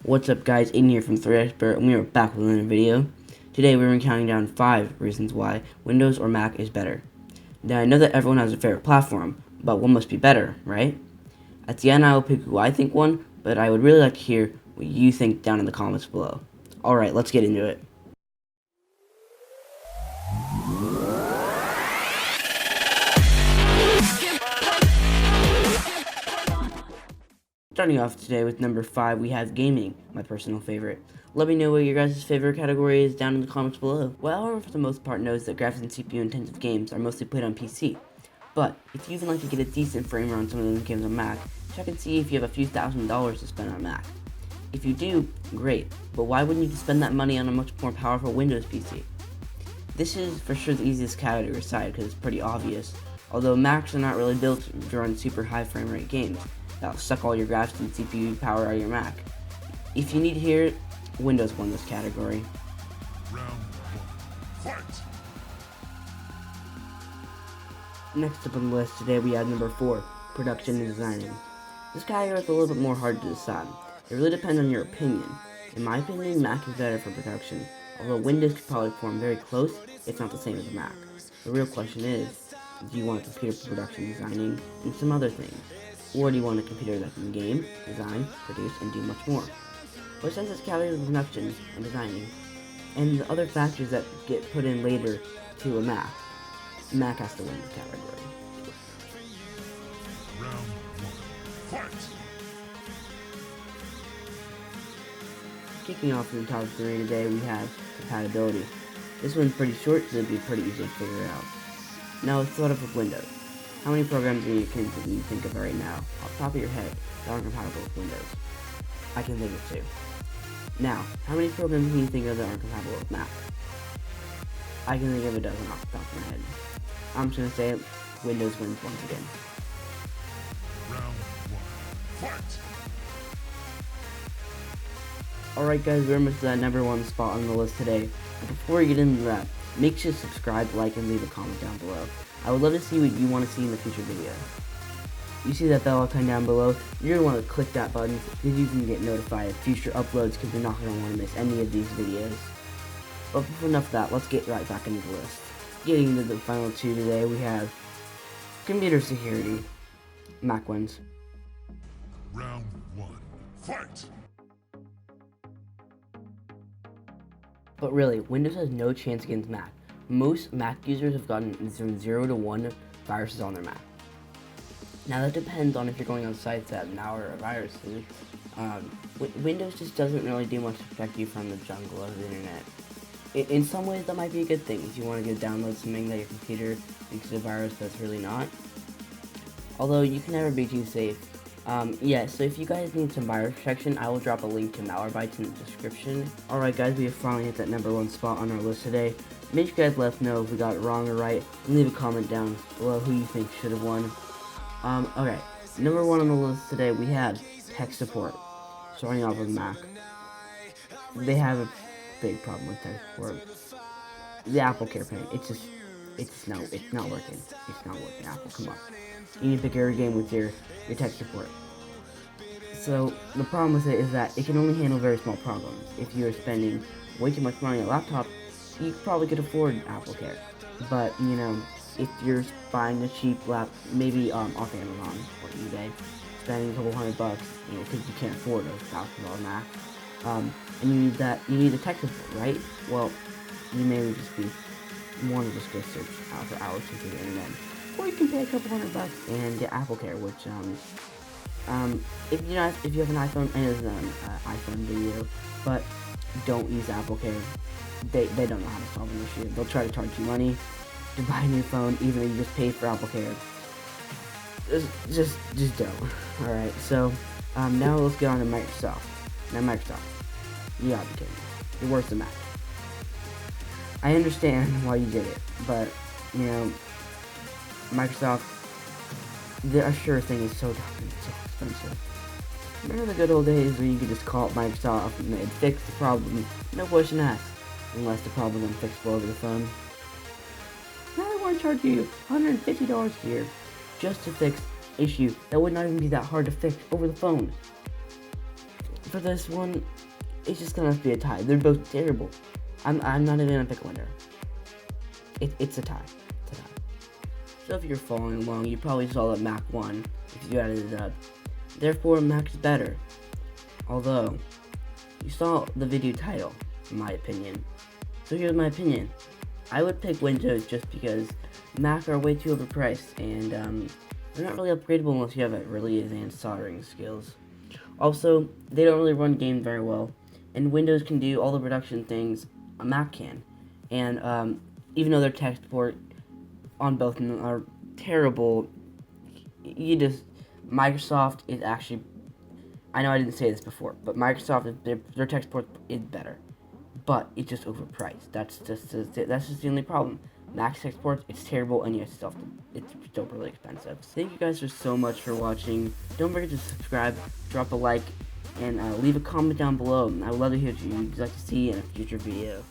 What's up guys, Aiden here from Thread Expert, and we are back with another video. Today we're counting down 5 reasons why Windows or Mac is better. Now I know that everyone has a favorite platform, but one must be better, right? At the end I will pick who I think won, but I would really like to hear what you think down in the comments below. Alright, let's get into it. Starting off today with number 5, we have gaming, my personal favorite. Let me know what your guys' favorite category is down in the comments below. Well, everyone for the most part knows that graphics and CPU intensive games are mostly played on PC. But if you even like to get a decent frame rate on some of those games on Mac, check and see if you have a few $1,000s to spend on Mac. If you do, great, but why wouldn't you spend that money on a much more powerful Windows PC? This is for sure the easiest category to decide because it's pretty obvious, although Macs are not really built to run super high frame rate games that'll suck all your graphics and CPU power out of your Mac. If you need to hear it, Windows won this category. Round 1, fight! Next up on the list today we have number 4, production and designing. This category is a little bit more hard to decide. It really depends on your opinion. In my opinion, Mac is better for production, although Windows could probably perform very close, it's not the same as Mac. The real question is, do you want a computer for production, designing, and some other things? Or do you want a computer that can game, design, produce, and do much more? But since it's category of production and designing, and the other factors that get put in later to a Mac has to win this category. Round 1, fight! Kicking off in the top 3 today, we have compatibility. This one's pretty short, so it'd be pretty easy to figure out. Now let's start off with Windows. How many programs in your computer can you think of right now, off the top of your head, that are compatible with Windows? I can think of 2. Now, how many programs can you think of that are compatible with Mac? I can think of a dozen off the top of my head. I'm just going to say it, Windows wins once again. Round 1, fight! Alright guys, we're almost to that number 1 spot on the list today. But before we get into that, make sure to subscribe, like, and leave a comment down below. I would love to see what you want to see in the future video. You see that bell icon down below? You're going to want to click that button because you can get notified of future uploads because you're not going to want to miss any of these videos. But enough of that, let's get right back into the list. Getting into the final 2 today, we have computer security. Mac wins. Round 1, fight! But really, Windows has no chance against Mac. Most Mac users have gotten from 0 to 1 viruses on their Mac. Now that depends on if you're going on sites that have malware or viruses. Windows just doesn't really do much to protect you from the jungle of the internet. In some ways that might be a good thing if you want to go download something that your computer thinks is a virus but it's really not. Although you can never be too safe. So if you guys need some virus protection, I will drop a link to Malwarebytes in the description. Alright guys, we have finally hit that number 1 spot on our list today. Make sure you guys let us know if we got it wrong or right, and leave a comment down below who you think should have won. Okay, number 1 on the list today, we have tech support. Starting off with Mac. They have a big problem with tech support. The Apple Care pane, it's not working. It's not working, Apple, come on. You need to pick every game with your tech support. So, the problem with it is that it can only handle very small problems. If you're spending way too much money on a laptop, you probably could afford Apple Care. But, if you're buying a cheap maybe off Amazon or eBay, spending a couple $100, because you can't afford a $1,000 Mac, and you need the tech support, right? Well, you may just want to just go search out for hours through the internet. Or you can pay a couple $100 and get Apple Care, which, if you have an iPhone, I know it's an iPhone video, but don't use Apple Care. They don't know how to solve an issue. They'll try to charge you money to buy a new phone, even though you just paid for Apple Care. Just don't. Alright, so, now let's get on to Microsoft. Now Microsoft, you gotta be kidding me. You're worse than Mac. I understand why you did it, but, Microsoft, the Assure thing is so dumb and so expensive. Remember the good old days where you could just call up Microsoft and they'd fix the problem, no question asked, unless the problem was unfixable over the phone. Now they want to charge you $150 a year just to fix issue that would not even be that hard to fix over the phone. for this one, it's just gonna have to be a tie. They're both terrible. I'm not even gonna pick a winner. It's a tie. It's a tie. So if you're following along, you probably saw that Mac won if you added it up. Therefore, Mac's better. Although, you saw the video title, in my opinion. So here's my opinion. I would pick Windows just because Mac are way too overpriced, and they're not really upgradable unless you have really advanced soldering skills. Also, they don't really run games very well, and Windows can do all the production things a Mac can. And even though their tech support on both of them are terrible, Microsoft is actually, I know I didn't say this before, but Microsoft, their tech support is better. But it's just overpriced. That's just the only problem. Mac tech support, it's terrible, and it's still really expensive. Thank you guys so much for watching. Don't forget to subscribe, drop a like, and leave a comment down below. I would love to hear what you'd like to see in a future video.